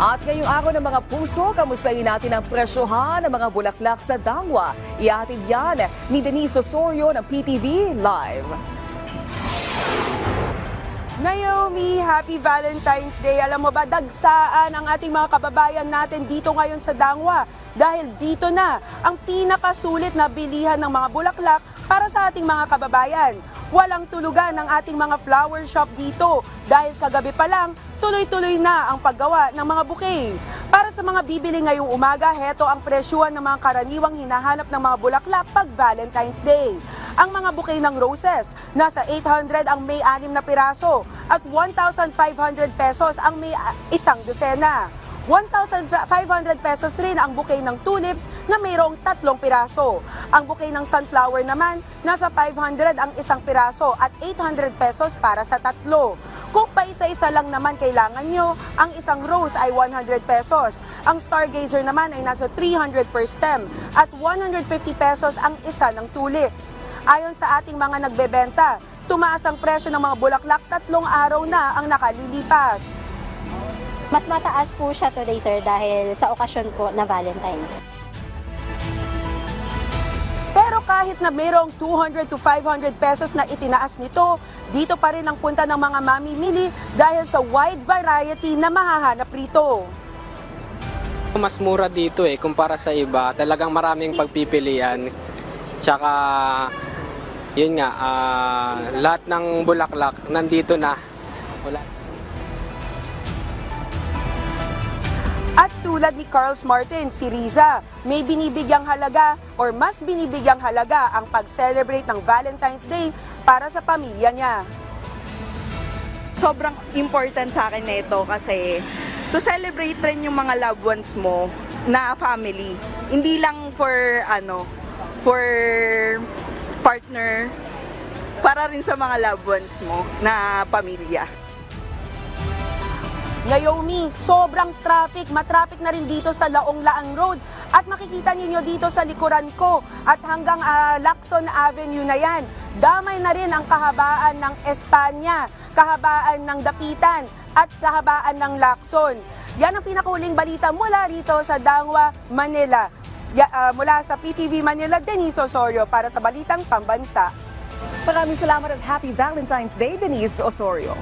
At ngayong araw ng mga puso, kamustahin natin ang presyohan ng mga bulaklak sa Dangwa. Ihatid yan ni Denise Osorio ng PTV Live. Naomi, happy Valentine's Day. Alam mo ba, dagsaan ang ating mga kababayan natin dito ngayon sa Dangwa dahil dito na ang pinakasulit na bilihan ng mga bulaklak para sa ating mga kababayan. Walang tulugan ang ating mga flower shop dito dahil kagabi pa lang tuloy-tuloy na ang paggawa ng mga bouquet. Para sa mga bibili ngayong umaga, heto ang presyuhan ng mga karaniwang hinahanap ng mga bulaklak pag Valentine's Day. Ang mga bouquet ng roses, nasa 800 ang may 6 na piraso at 1,500 pesos ang may isang dosena. 1,500 pesos rin ang bouquet ng tulips na mayroong 3 piraso. Ang bouquet ng sunflower naman, nasa 500 ang isang piraso at 800 pesos para sa 3. Kung paisa-isa lang naman kailangan nyo, ang isang rose ay 100 pesos. Ang stargazer naman ay nasa 300 per stem at 150 pesos ang isa ng tulips. Ayon sa ating mga nagbebenta, tumaas ang presyo ng mga bulaklak 3 araw na ang nakalilipas. Mas mataas po siya today, sir, dahil sa okasyon po na Valentine's. Pero kahit na mayroong 200 to 500 pesos na itinaas nito, dito pa rin ang punta ng mga mamimili dahil sa wide variety na mahahanap rito. Mas mura dito kumpara sa iba. Talagang maraming pagpipilian. Tsaka, yun nga, lahat ng bulaklak nandito na. Wala. At tulad ni Carlos Martin, si Riza, may binibigyang halaga or mas binibigyang halaga ang pag-celebrate ng Valentine's Day para sa pamilya niya. Sobrang important sa akin nito kasi to celebrate rin yung mga loved ones mo na family. Hindi lang for partner, para rin sa mga loved ones mo na pamilya. Naomi, sobrang traffic. Matraffic na rin dito sa Laong-Laang Road. At makikita ninyo dito sa likuran ko at hanggang Lacson Avenue na yan. Damay na rin ang kahabaan ng Espanya, kahabaan ng Dapitan at kahabaan ng Lacson. Yan ang pinakahuling balita mula rito sa Dangwa, Manila. Mula sa PTV Manila, Denise Osorio para sa Balitang Pambansa. Maraming salamat at Happy Valentine's Day, Denise Osorio.